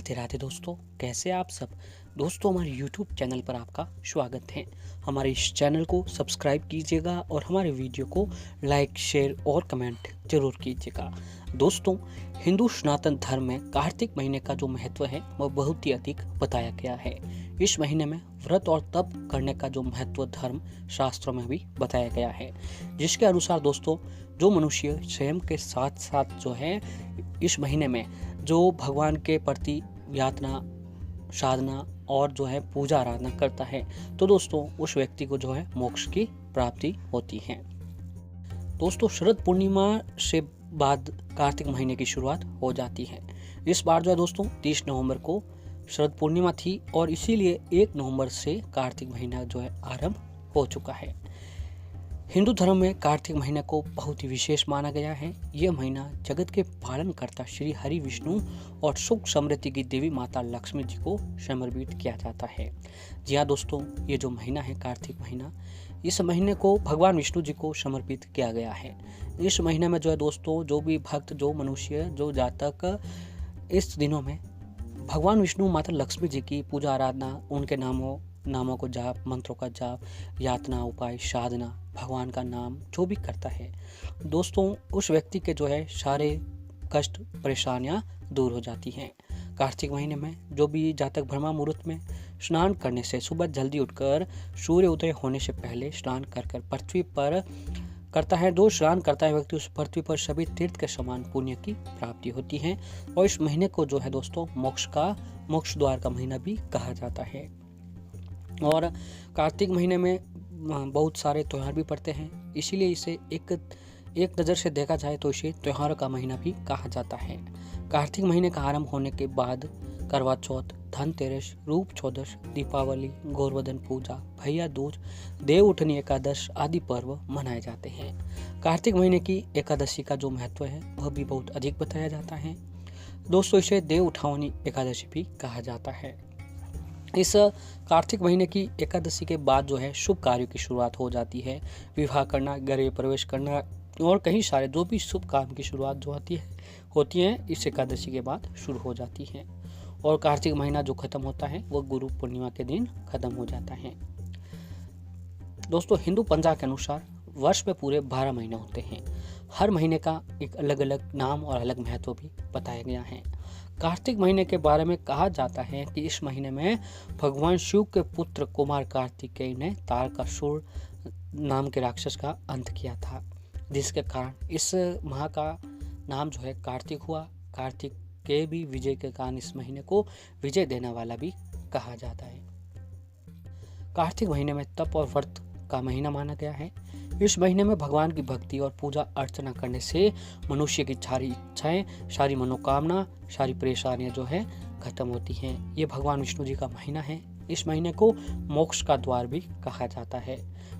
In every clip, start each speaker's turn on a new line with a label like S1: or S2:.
S1: राधे राधे दोस्तों, कैसे आप सब। दोस्तों, हमारे YouTube चैनल पर आपका स्वागत है। हमारे इस चैनल को सब्सक्राइब कीजिएगा और हमारे वीडियो को लाइक, शेयर और कमेंट जरूर कीजिएगा। दोस्तों, हिंदू सनातन धर्म में कार्तिक महीने का जो महत्व है वह बहुत ही अधिक बताया गया है। इस महीने में व्रत और तप करने का जो महत्व धर्म शास्त्रों में भी बताया गया है, जिसके अनुसार दोस्तों जो मनुष्य स्वयं के साथ साथ जो है इस महीने में जो भगवान के प्रति यातना, साधना और जो है पूजा आराधना करता है, तो दोस्तों उस व्यक्ति को जो है मोक्ष की प्राप्ति होती है। दोस्तों, शरद पूर्णिमा से बाद कार्तिक महीने की शुरुआत हो जाती है। इस बार जो है दोस्तों 30 नवंबर को शरद पूर्णिमा थी और इसीलिए 1 नवंबर से कार्तिक महीना जो है आरंभ हो चुका है। हिंदू धर्म में कार्तिक महीने को बहुत ही विशेष माना गया है। यह महीना जगत के पालन करता श्री हरि विष्णु और सुख समृद्धि की देवी माता लक्ष्मी जी को समर्पित किया जाता है। जी हाँ दोस्तों, ये जो महीना है कार्तिक महीना, इस महीने को भगवान विष्णु जी को समर्पित किया गया है। इस महीने में जो है दोस्तों जो भी भक्त, जो मनुष्य, जो जातक इस दिनों में भगवान विष्णु, माता लक्ष्मी जी की पूजा आराधना, उनके नामों को जाप, मंत्रों का जाप, यातना, उपाय, साधना, भगवान का नाम जो भी करता है दोस्तों, उस व्यक्ति के जो है सारे कष्ट, परेशानियां दूर हो जाती हैं। कार्तिक महीने में जो भी जातक ब्रह्म मुहूर्त में स्नान करने से, सुबह जल्दी उठकर सूर्य उदय होने से पहले स्नान कर पृथ्वी पर करता है, जो स्नान करता है व्यक्ति, उस पृथ्वी पर सभी तीर्थ के समान पुण्य की प्राप्ति होती है। और इस महीने को जो है दोस्तों मोक्ष द्वार का महीना भी कहा जाता है। और कार्तिक महीने में बहुत सारे त्यौहार भी पड़ते हैं, इसीलिए इसे एक नज़र से देखा जाए तो इसे त्योहारों का महीना भी कहा जाता है। कार्तिक महीने का आरंभ होने के बाद करवा चौथ, धनतेरस, रूप चौदस, दीपावली, गोवर्धन पूजा, भैया दूज, देव उठनी एकादश आदि पर्व मनाए जाते हैं। कार्तिक महीने की एकादशी का जो महत्व है वह भी बहुत अधिक बताया जाता है। दोस्तों, इसे देव उठावनी एकादशी भी कहा जाता है। इस कार्तिक महीने की एकादशी के बाद जो है शुभ कार्यों की शुरुआत हो जाती है। विवाह करना, गृह प्रवेश करना और कई सारे जो भी शुभ काम की शुरुआत जो होती है इस एकादशी के बाद शुरू हो जाती है। और कार्तिक महीना जो खत्म होता है वो गुरु पूर्णिमा के दिन खत्म हो जाता है। दोस्तों, हिंदू पंचांग के अनुसार वर्ष में पूरे 12 महीने होते हैं। हर महीने का एक अलग अलग नाम और अलग महत्व भी बताया गया है। कार्तिक महीने के बारे में कहा जाता है कि इस महीने में भगवान शिव के पुत्र कुमार कार्तिकेय ने तारकासुर नाम के राक्षस का अंत किया था, जिसके कारण इस माह का नाम जो है कार्तिक हुआ। कार्तिक के भी विजय के कारण इस महीने को विजय देने वाला भी कहा जाता है। कार्तिक महीने में तप और व्रत का महीना माना गया है। इस महीने में भगवान की भक्ति और पूजा अर्चना करने से मनुष्य की सारी इच्छाएं, सारी मनोकामना, सारी परेशानियां जो है खत्म होती हैं। ये भगवान विष्णु जी का महीना है। इस महीने को मोक्ष का द्वार भी कहा जाता है,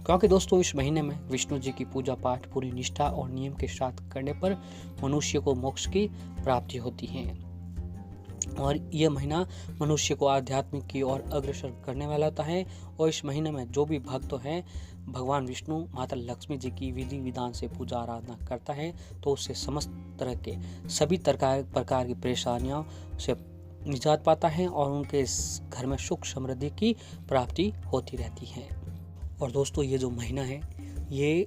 S1: क्योंकि दोस्तों इस महीने में विष्णु जी की पूजा पाठ पूरी निष्ठा और नियम के साथ करने पर मनुष्य को मोक्ष की प्राप्ति होती है। और यह महीना मनुष्य को आध्यात्मिक की ओर अग्रसर करने वाला होता है। और इस महीने में जो भी भक्त है भगवान विष्णु, माता लक्ष्मी जी की विधि विधान से पूजा आराधना करता है, तो उससे समस्त तरह के सभी प्रकार की परेशानियों से निजात पाता है और उनके घर में सुख समृद्धि की प्राप्ति होती रहती है। और दोस्तों, ये जो महीना है, ये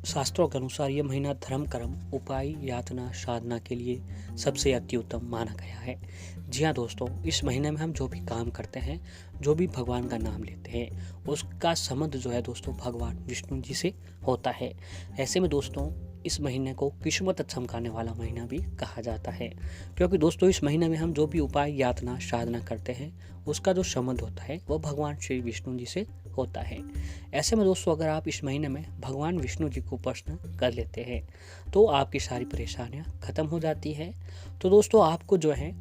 S1: शास्त्रों के अनुसार यह महीना धर्म, कर्म, उपाय, यातना, साधना के लिए सबसे अति उत्तम माना गया है। जी हाँ दोस्तों, इस महीने में हम जो भी काम करते हैं, जो भी भगवान का नाम लेते हैं, उसका संबंध जो है दोस्तों भगवान विष्णु जी से होता है। ऐसे में दोस्तों इस महीने को किस्मत चमकाने वाला महीना भी कहा जाता है, क्योंकि दोस्तों इस महीने में हम जो भी उपाय, यातना, साधना करते हैं उसका जो संबंध होता है वह भगवान श्री विष्णु जी से होता है। ऐसे में दोस्तों अगर आप इस महीने में भगवान विष्णु जी को प्रश्न कर लेते हैं तो आपकी सारी परेशानियां खत्म हो जाती है। तो दोस्तों आपको जो है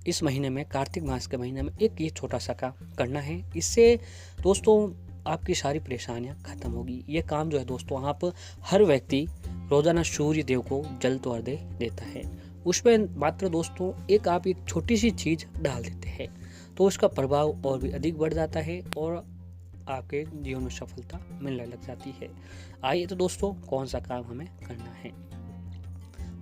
S1: इस महीने में, कार्तिक मास के महीने में एक ये छोटा सा काम करना है। इससे दोस्तों आपकी सारी परेशानियां खत्म होगी। ये काम जो है दोस्तों, आप हर व्यक्ति रोजाना सूर्य देव को जल तो अर्घ्य देता है, उसमें मात्र दोस्तों आप एक छोटी सी चीज डाल देते हैं तो उसका प्रभाव और भी अधिक बढ़ जाता है और आपके जीवन में सफलता मिलने लग जाती है। आइए तो दोस्तों कौन सा काम हमें करना है।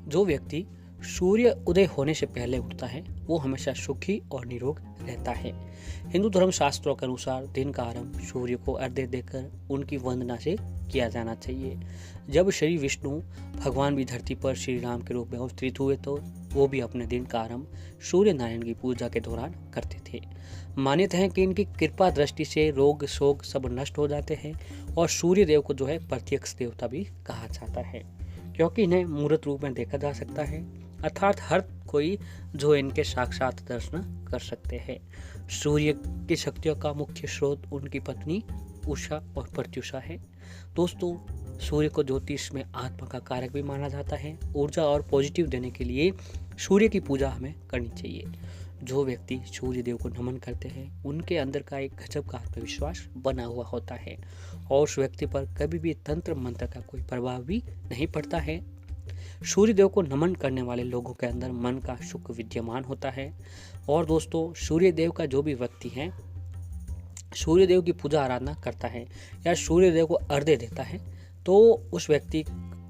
S1: जो व्यक्ति सूर्य उदय होने से पहले उठता है वो हमेशा सुखी और निरोग रहता है। हिंदू धर्म शास्त्रों के अनुसार दिन का आरंभ सूर्य को अर्घ्य देकर उनकी वंदना से किया जाना चाहिए। जब श्री विष्णु भगवान भी धरती पर श्री राम के रूप में अवतरित हुए तो वो भी अपने दिन का आरंभ सूर्य नारायण की पूजा के दौरान करते थे। मान्यता है कि इनकी कृपा दृष्टि से रोग शोक सब नष्ट हो जाते हैं और सूर्य देव को जो है प्रत्यक्ष देवता भी कहा जाता है, क्योंकि इन्हें मूर्त रूप में देखा जा सकता है, अर्थात हर कोई जो इनके साक्षात दर्शन कर सकते हैं। सूर्य की शक्तियों का मुख्य स्रोत उनकी पत्नी उषा और प्रत्युषा है। दोस्तों, सूर्य को ज्योतिष में आत्मा का कारक भी माना जाता है। ऊर्जा और पॉजिटिव देने के लिए सूर्य की पूजा हमें करनी चाहिए। जो व्यक्ति सूर्य देव को नमन करते हैं उनके अंदर का एक गजब का आत्मविश्वास बना हुआ होता है और उस व्यक्ति पर कभी भी तंत्र मंत्र का कोई प्रभाव भी नहीं पड़ता है। सूर्य देव को नमन करने वाले लोगों के अंदर मन का सुख विद्यमान होता है। और दोस्तों, सूर्य देव का जो भी व्यक्ति है सूर्य देव की पूजा आराधना करता है या सूर्य देव को अर्घ्य देता है तो उस व्यक्ति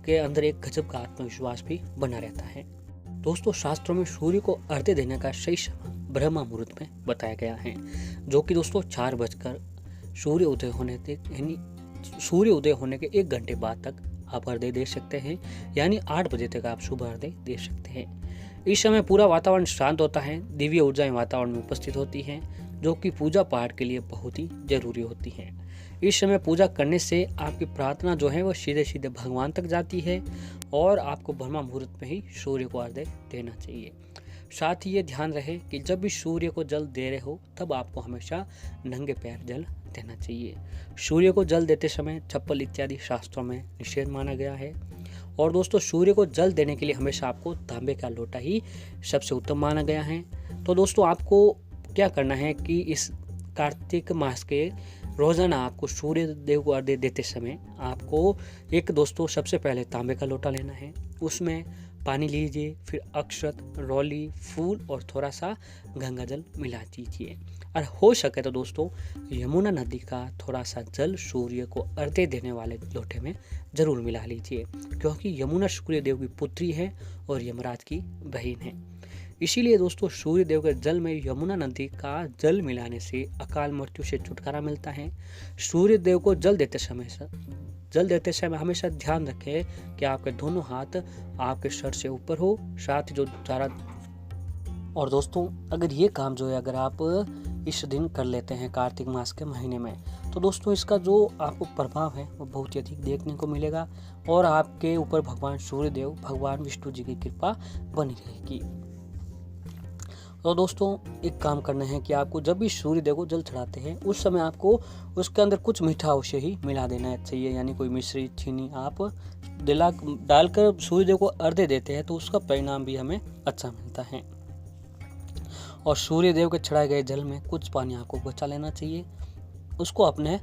S1: के अंदर एक गजब का आत्मविश्वास भी बना रहता है। दोस्तों, शास्त्रों में सूर्य को अर्घ्य देने का सही समय ब्रह्म मुहूर्त में बताया गया है, जो कि दोस्तों 4 बजकर सूर्य उदय होने तक यानी सूर्य उदय होने के 1 घंटे बाद तक आप अर्घ्य दे सकते हैं, यानी 8 बजे तक आप सुबह अर्घ्य दे सकते हैं। इस समय पूरा वातावरण शांत होता है, दिव्य ऊर्जाएं वातावरण में उपस्थित होती हैं, जो कि पूजा पाठ के लिए बहुत ही जरूरी होती हैं। इस समय पूजा करने से आपकी प्रार्थना जो है वो सीधे सीधे भगवान तक जाती है और आपको ब्रह्म मुहूर्त में ही सूर्य को अर्घ्य देना चाहिए। साथ ही ये ध्यान रहे कि जब भी सूर्य को जल दे रहे हो तब आपको हमेशा नंगे पैर जल देना चाहिए। सूर्य को जल देते समय चप्पल इत्यादि शास्त्रों में निषेध माना गया है। और दोस्तों, सूर्य को जल देने के लिए हमेशा आपको तांबे का लोटा ही सबसे उत्तम माना गया है। तो दोस्तों, आपको क्या करना है कि इस कार्तिक मास के रोजाना आपको सूर्य देव को अर्घ्य देते समय आपको दोस्तों सबसे पहले तांबे का लोटा लेना है, उसमें पानी लीजिए, फिर अक्षत, रोली, फूल और थोड़ा सा गंगा जल मिला दीजिए। और हो सके तो दोस्तों यमुना नदी का थोड़ा सा जल सूर्य को अर्घ्य देने वाले लोटे में जरूर मिला लीजिए, क्योंकि यमुना सूर्य देव की पुत्री है और यमराज की बहन है। इसीलिए दोस्तों, सूर्य देव के जल में यमुना नदी का जल मिलाने से अकाल मृत्यु से छुटकारा मिलता है। सूर्य देव को जल देते समय हमेशा ध्यान रखें कि आपके दोनों हाथ आपके सर से ऊपर हो, साथ ही जो चारा। और दोस्तों, अगर ये काम जो है अगर आप इस दिन कर लेते हैं कार्तिक मास के महीने में, तो दोस्तों इसका जो आपको प्रभाव है वो बहुत ही अधिक देखने को मिलेगा और आपके ऊपर भगवान सूर्य देव, भगवान विष्णु जी की कृपा बनी रहेगी। तो दोस्तों, एक काम करना है कि आपको जब भी सूर्य देव को जल चढ़ाते हैं उस समय आपको उसके अंदर कुछ मीठा अवश्य ही मिला देना चाहिए, यानी कोई मिश्री, चीनी आप डालकर सूर्य देव को अर्घ्य देते हैं तो उसका परिणाम भी हमें अच्छा मिलता है। और सूर्य देव के चढ़ाए गए जल में कुछ पानी आपको बचा लेना चाहिए, उसको अपने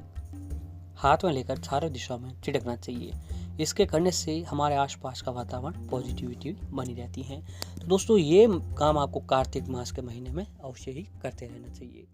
S1: हाथ में लेकर चारों दिशाओं में छिड़कना चाहिए। इसके करने से हमारे आसपास का वातावरण पॉजिटिविटी बनी रहती है। तो दोस्तों, ये काम आपको कार्तिक मास के महीने में अवश्य ही करते रहना चाहिए।